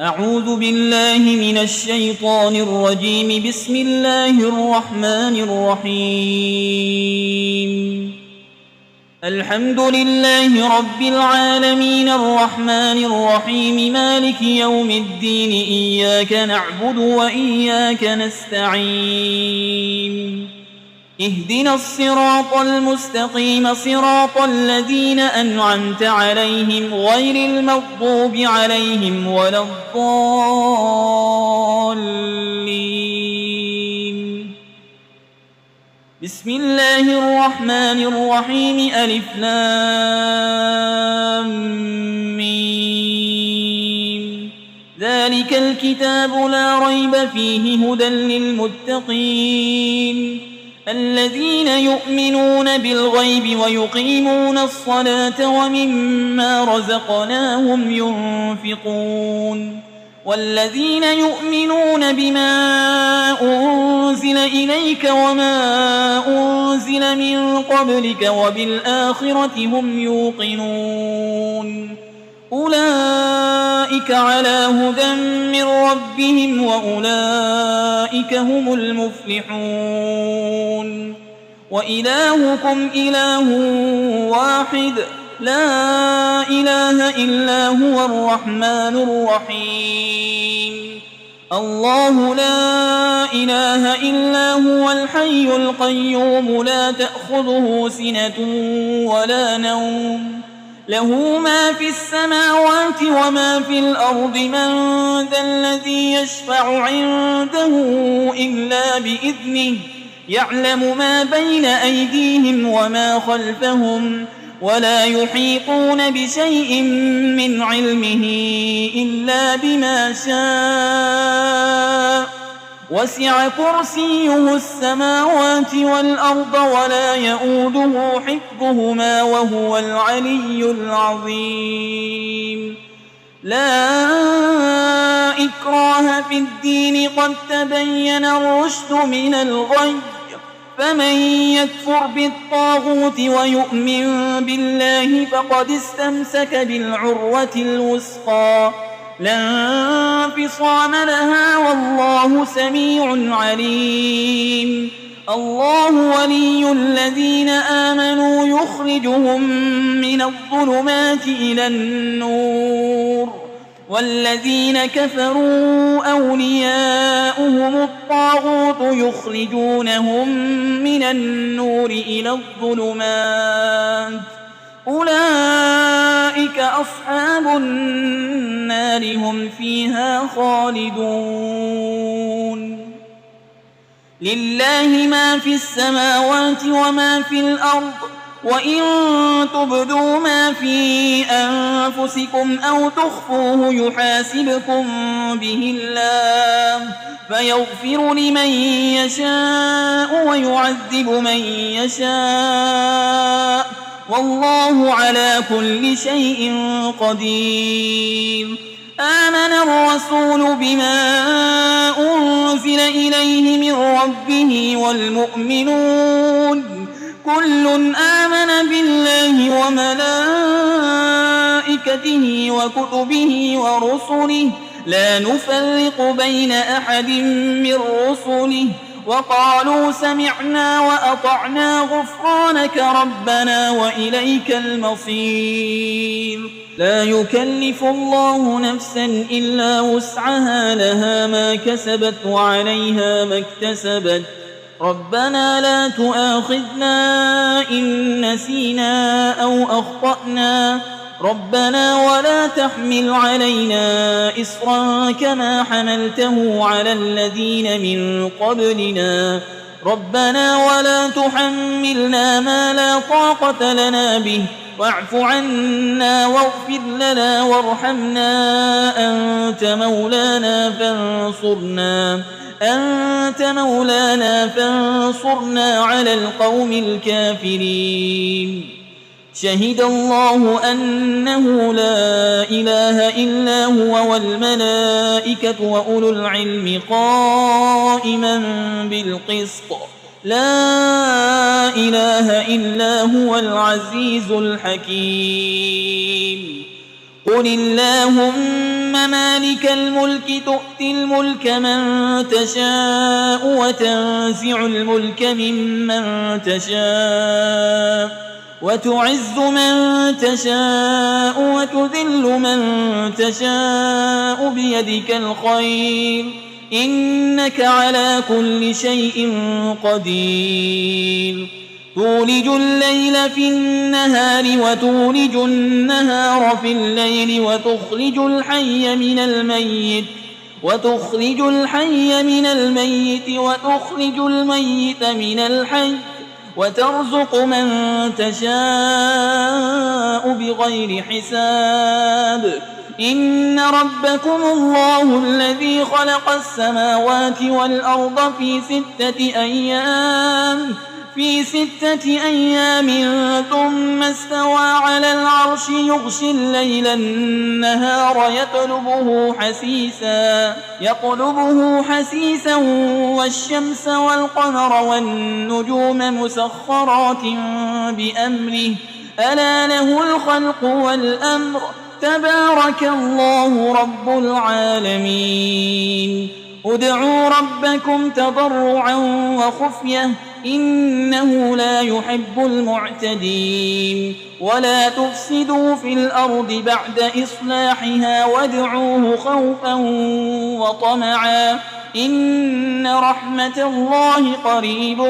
أعوذ بالله من الشيطان الرجيم. بسم الله الرحمن الرحيم. الحمد لله رب العالمين الرحمن الرحيم مالك يوم الدين. إياك نعبد وإياك نستعين. اهدنا الصراط المستقيم صراط الذين أنعمت عليهم غير المغضوب عليهم ولا الضالين. بسم الله الرحمن الرحيم. ألف لام ميم. ذلك الكتاب لا ريب فيه هدى للمتقين الذين يؤمنون بالغيب ويقيمون الصلاة ومما رزقناهم ينفقون والذين يؤمنون بما أنزل إليك وما أنزل من قبلك وبالآخرة هم يوقنون أولئك على هدى من ربهم وأولئك هم المفلحون. وإلهكم إله واحد لا إله إلا هو الرحمن الرحيم. الله لا إله إلا هو الحي القيوم لا تأخذه سنة ولا نوم له ما في السماوات وما في الأرض. من ذا الذي يشفع عنده إلا بإذنه يعلم ما بين أيديهم وما خلفهم ولا يحيطون بشيء من علمه إلا بما شاء. وسع كرسيه السماوات والأرض ولا يؤوده حفظهما وهو العلي العظيم. لا إكراه في الدين قد تبين الرشد من الغي. فمن يكفر بالطاغوت ويؤمن بالله فقد استمسك بالعروة الوثقى لا انفصام لها والله سميع عليم. الله ولي الذين آمنوا يخرجهم من الظلمات إلى النور والذين كفروا أولياؤهم الطاغوت يخرجونهم من النور إلى الظلمات أولئك أصحاب النار هم فيها خالدون. لله ما في السماوات وما في الأرض وإن تبدوا ما في أنفسكم أو تخفوه يحاسبكم به الله فيغفر لمن يشاء ويعذب من يشاء والله على كل شيء قدير. آمن الرسول بما أنزل إليه من ربه والمؤمنون كل آمن بالله وملائكته وكتبه ورسله لا نفرق بين أحد من رسله وقالوا سمعنا وأطعنا غفرانك ربنا وإليك المصير. لا يكلف الله نفسا إلا وسعها لها ما كسبت وعليها ما اكتسبت. ربنا لا تؤاخذنا إن نسينا أو أخطأنا ربنا ولا تحمل علينا إصرا كما حملته على الذين من قبلنا ربنا ولا تحملنا ما لا طاقة لنا به واعف عنا واغفر لنا وارحمنا أنت مولانا فانصرنا على القوم الكافرين. شهد الله أنه لا إله إلا هو والملائكة وأولو العلم قائما بالقسط لا إله إلا هو العزيز الحكيم. قل اللهم مالك الملك تؤتي الملك من تشاء وتنزع الملك ممن تشاء وتعز من تشاء وتذل من تشاء بيدك الخير إنك على كل شيء قدير تولج الليل في النهار وتولج النهار في الليل وتخرج الحي من الميت وتخرج الميت من الحي وترزق من تشاء بغير حساب إن ربكم الله الذي خلق السماوات والأرض في 6 أيام ثم استوى على العرش يغشي الليل النهار يطلبه حسيسا والشمس والقمر والنجوم مسخرات بأمره ألا له الخلق والأمر تبارك الله رب العالمين ادعوا ربكم تضرعا وخفية إنه لا يحب المعتدين ولا تفسدوا في الأرض بعد إصلاحها وادعوه خوفا وطمعا إن رحمة الله قريب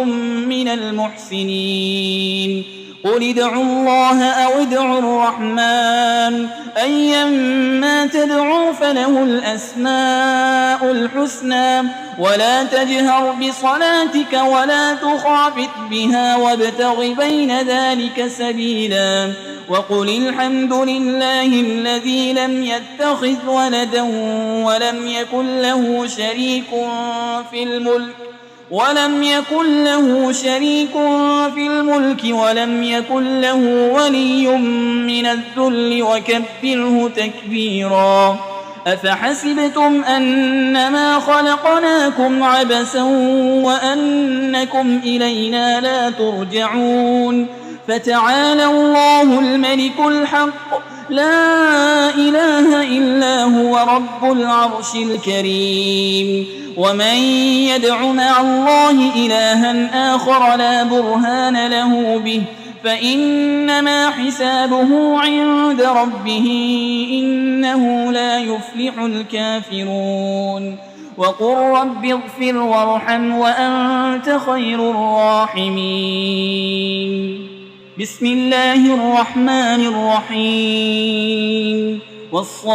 من المحسنين قل ادعوا الله أو ادعوا الرحمن أيما تدعوا فله الأسماء الحسنى ولا تجهر بصلاتك ولا تخافت بها وابتغ بين ذلك سبيلا وقل الحمد لله الذي لم يتخذ ولدا ولم يكن له شريك في الملك ولم يكن له ولي من الذل وكبره تكبيرا أفحسبتم أنما خلقناكم عبثا وأنكم إلينا لا ترجعون فتعالى الله الملك الحق لا إله إلا هو رب العرش الكريم ومن يدع مع الله إلها آخر لا برهان له به فإنما حسابه عند ربه إنه لا يفلح الكافرون وقل رب اغفر وارحم وأنت خير الراحمين بسم الله الرحمن الرحيم والصافات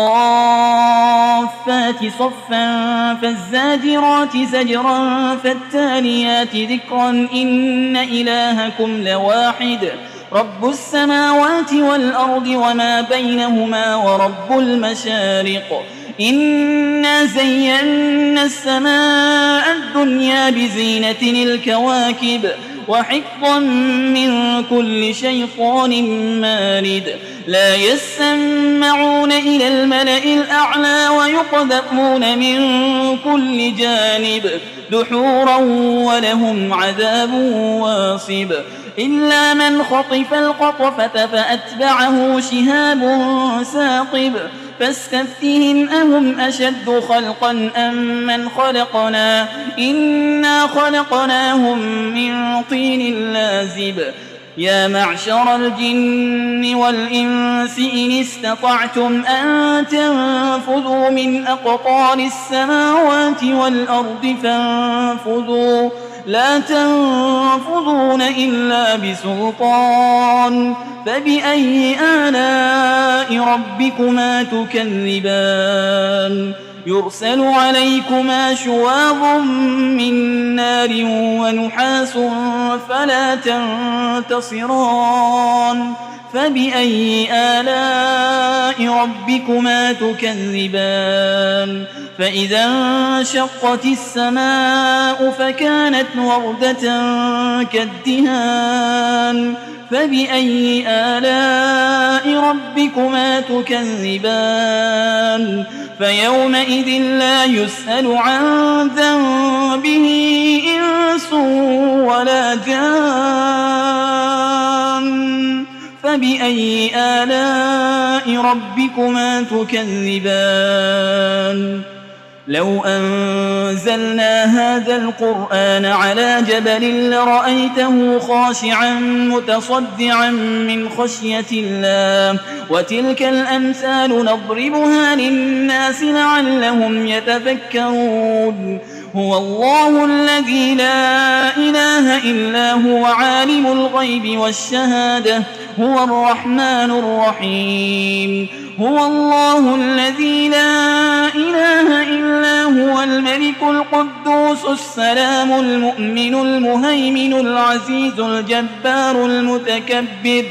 صفا فالزاجرات زجرا فالتاليات ذكرا إن إلهكم لواحد رب السماوات والأرض وما بينهما ورب المشارق إنا زينا السماء الدنيا بزينة الكواكب وحفظا من كل شيطان مارد لا يسمعون إلى الملأ الأعلى ويقذفون من كل جانب دحورا ولهم عذاب واصب إلا من خطف القطفة فأتبعه شهاب ثاقب فاستفتهم أهم أشد خلقا أم من خلقنا إنا خلقناهم من طين لازب يا معشر الجن والإنس إن استطعتم أن تنفذوا من أقطار السماوات والأرض فانفذوا لا تنفذون إلا بسلطان فبأي آلاء ربكما تكذبان يرسل عليكما شواظ من نار ونحاس فلا تنتصران فبأي آلاء ربكما تكذبان فإذا انشقت السماء فكانت وردة كالدهان فبأي آلاء ربكما تكذبان فيومئذ لا يسأل عن ذنبه إنس ولا جان فبأي آلاء ربكما تكذبان لو أنزلنا هذا القرآن على جبل لرأيته خاشعا متصدعا من خشية الله وتلك الأمثال نضربها للناس لعلهم يتفكرون هو الله الذي لا إله إلا هو عالم الغيب والشهادة هو الرحمن الرحيم هو الله الذي لا إله إلا هو الملك القدوس السلام المؤمن المهيمن العزيز الجبار المتكبر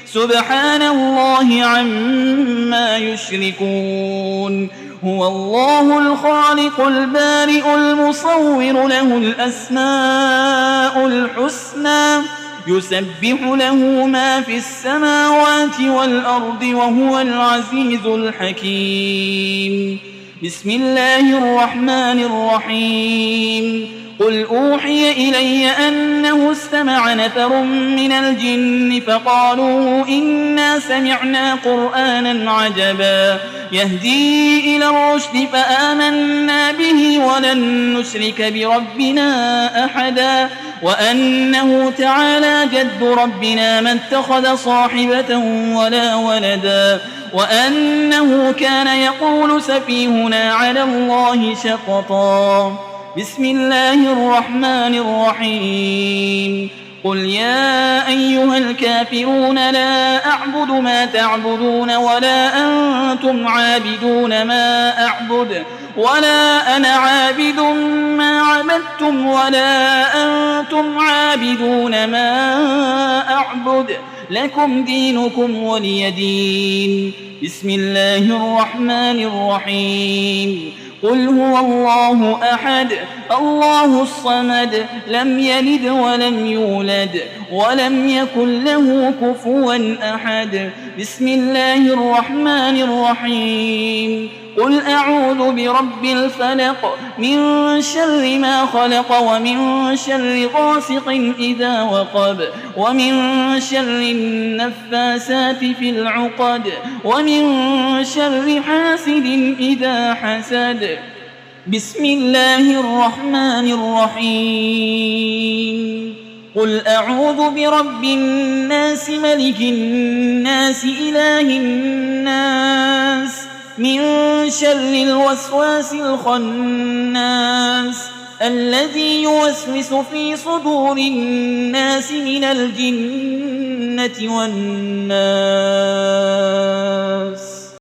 سبحان الله عما يشركون هو الله الخالق البارئ المصور له الأسماء الحسنى يسبح له ما في السماوات والأرض وهو العزيز الحكيم بسم الله الرحمن الرحيم قل أوحي إلي أنه استمع نفر من الجن فقالوا إنا سمعنا قرآنا عجبا يهدي إلى الرشد فآمنا به ولن نشرك بربنا أحدا وأنه تعالى جد ربنا ما اتخذ صاحبة ولا ولدا وأنه كان يقول سفيهنا على الله شططا بسم الله الرحمن الرحيم قل يا أيها الكافرون لا أعبد ما تعبدون ولا أنتم عابدون ما أعبد ولا أنا عابد ما عبدتم ولا أنتم عابدون ما أعبد لكم دينكم ولي دين بسم الله الرحمن الرحيم قل هو الله أحد الله الصمد لم يلد ولم يولد ولم يكن له كفوا أحد بسم الله الرحمن الرحيم قل أعوذ برب الفلق من شر ما خلق ومن شر غاسق إذا وقب ومن شر النفاسات في العقد ومن شر حاسد إذا حسد بسم الله الرحمن الرحيم قل أعوذ برب الناس ملك الناس إله الناس من شر الوسواس الخناس الذي يوسوس في صدور الناس من الجنة والناس